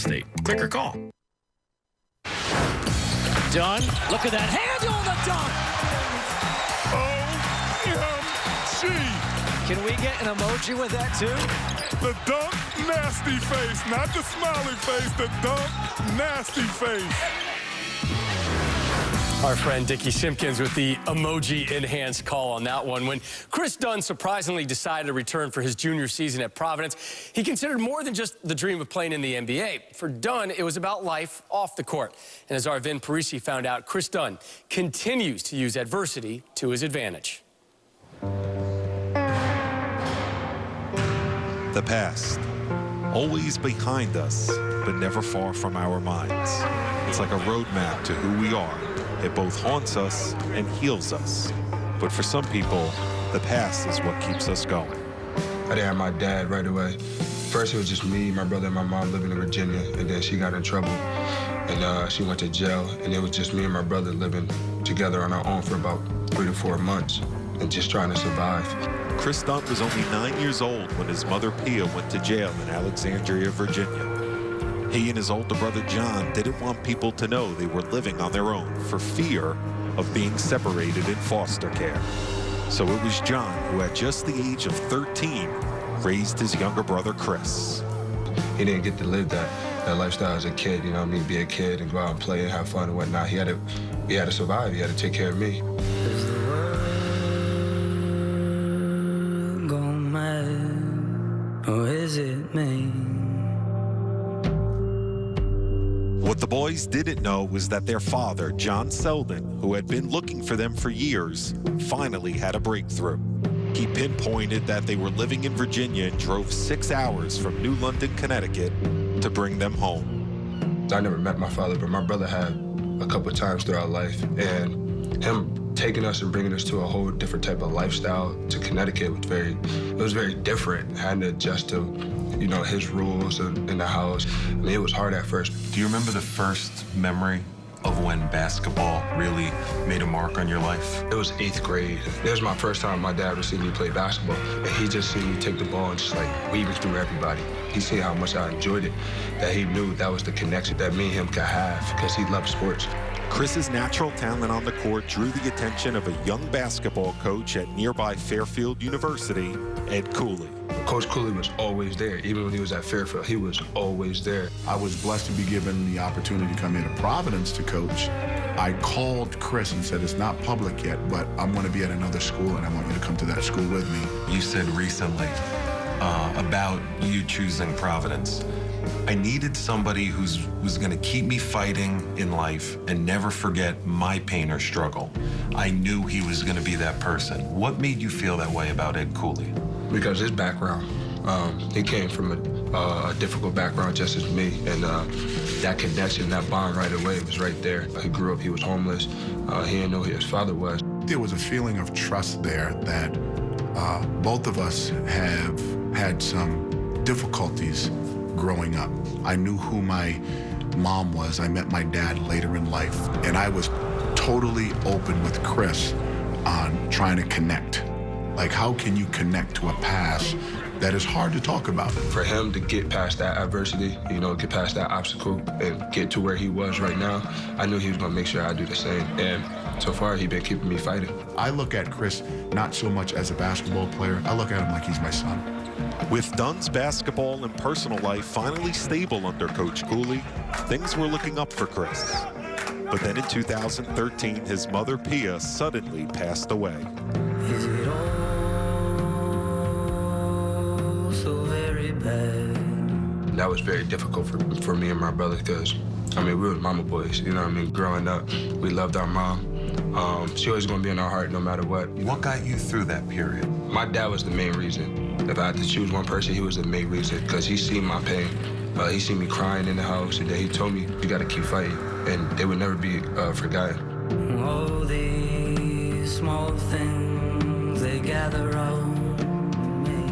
State. Click or call. Dunn, look at that handle on the dunk. OMG. Can we get an emoji with that too? The dunk nasty face, not the smiley face, the dunk nasty face. Our friend Dickie Simpkins with the emoji-enhanced call on that one. When Kris Dunn surprisingly decided to return for his junior season at Providence, he considered more than just the dream of playing in the NBA. For Dunn, it was about life off the court. And as our Parise found out, Kris Dunn continues to use adversity to his advantage. The past, always behind us, but never far from our minds. It's like a roadmap to who we are. It both haunts us and heals us. But for some people, the past is what keeps us going. I didn't have my dad right away. First, it was just me, my brother, and my mom living in Virginia, and then she got in trouble, and she went to jail, and it was just me and my brother living together on our own for about 3 to 4 months, and just trying to survive. Kris Dunn was only 9 years old when his mother, Pia, went to jail in Alexandria, Virginia. He and his older brother, John, didn't want people to know they were living on their own for fear of being separated in foster care. So it was John who, at just the age of 13, raised his younger brother, Kris. He didn't get to live that lifestyle as a kid, you know what I mean? Be a kid and go out and play and have fun and whatnot. He had to survive. He had to take care of me. Is the world gone mad, or is it me? What the boys didn't know was that their father, John Selden, who had been looking for them for years, finally had a breakthrough. He pinpointed that they were living in Virginia and drove 6 hours from New London, Connecticut, to bring them home. I never met my father, but my brother had a couple of times throughout life, and him taking us and bringing us to a whole different type of lifestyle to Connecticut was very different. Having to adjust to, you know, his rules in the house. I mean, it was hard at first. Do you remember the first memory of when basketball really made a mark on your life? It was 8th grade. It was my first time my dad would see me play basketball. And he just seen me take the ball and just like weaving through everybody. He seen how much I enjoyed it, that he knew that was the connection that me and him could have because he loved sports. Kris's natural talent on the court drew the attention of a young basketball coach at nearby Fairfield University, Ed Cooley. Coach Cooley was always there. Even when he was at Fairfield, he was always there. I was blessed to be given the opportunity to come here to Providence to coach. I called Kris and said, it's not public yet, but I'm going to be at another school, and I want you to come to that school with me. You said recently about you choosing Providence. I needed somebody who was going to keep me fighting in life and never forget my pain or struggle. I knew he was going to be that person. What made you feel that way about Ed Cooley? Because his background, he came from a difficult background just as me, and that connection, that bond right away was right there. He grew up, he was homeless. He didn't know who his father was. There was a feeling of trust there that both of us have had some difficulties growing up. I knew who my mom was. I met my dad later in life, and I was totally open with Kris on trying to connect. Like, how can you connect to a past that is hard to talk about? For him to get past that adversity, you know, get past that obstacle and get to where he was right now, I knew he was going to make sure I do the same. And so far, he's been keeping me fighting. I look at Kris not so much as a basketball player. I look at him like he's my son. With Dunn's basketball and personal life finally stable under Coach Cooley, things were looking up for Kris. But then in 2013, his mother, Pia, suddenly passed away. Is it all so very bad? That was very difficult for me and my brother because, I mean, we were mama boys, you know what I mean? Growing up, we loved our mom. She always gonna be in our heart no matter what. What got you through that period? My dad was the main reason. If I had to choose one person, he was the main reason because he seen my pain. He seen me crying in the house, and then he told me, you gotta keep fighting, and they would never be forgotten. All these small things, they gather around me.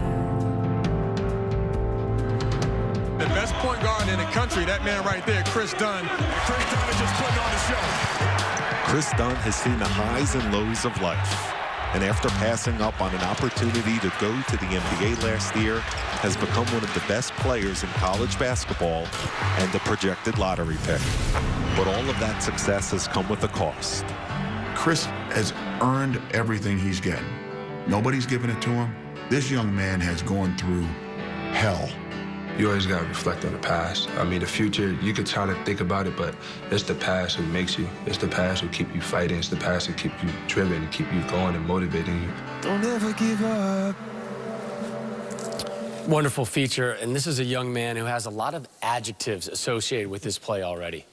The best point guard in the country, that man right there, Kris Dunn. Kris Dunn is just putting on the show. Kris Dunn has seen the highs and lows of life. and after passing up on an opportunity to go to the NBA last year, has become one of the best players in college basketball and a projected lottery pick. But all of that success has come with a cost. Kris has earned everything he's getting. Nobody's giving it to him. This young man has gone through hell. You always got to reflect on the past. I mean, the future, you could try to think about it, but it's the past who makes you. It's the past who keep you fighting. It's the past who keep you driven and keep you going and motivating you. Don't ever give up. Wonderful feature, and this is a young man who has a lot of adjectives associated with his play already.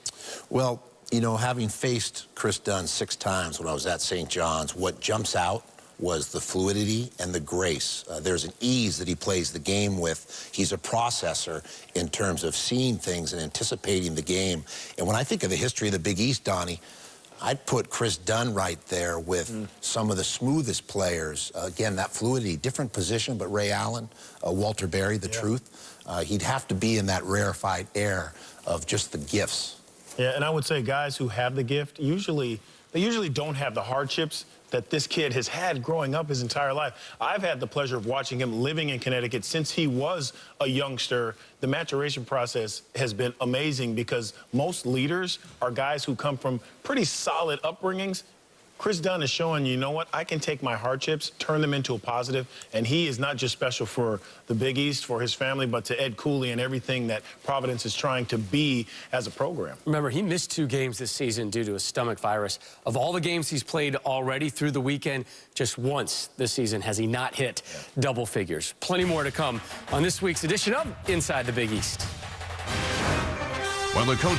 Well, you know, having faced Kris Dunn 6 times when I was at St. John's, what jumps out was the fluidity and the grace. There's an ease that he plays the game with. He's a processor in terms of seeing things and anticipating the game. And when I think of the history of the Big East, Donnie, I'd put Kris Dunn right there with some of the smoothest players. Again, that fluidity, different position, but Ray Allen, Walter Berry, the truth. He'd have to be in that rarefied air of just the gifts. Yeah, and I would say guys who have the gift, they usually don't have the hardships that this kid has had growing up his entire life. I've had the pleasure of watching him living in Connecticut since he was a youngster. The maturation process has been amazing because most leaders are guys who come from pretty solid upbringings. Kris Dunn is showing, you know what, I can take my hardships, turn them into a positive, and he is not just special for the Big East, for his family, but to Ed Cooley and everything that Providence is trying to be as a program. Remember, he missed 2 games this season due to a stomach virus. Of all the games he's played already through the weekend, just once this season has he not hit double figures. Plenty more to come on this week's edition of Inside the Big East. Well, the coach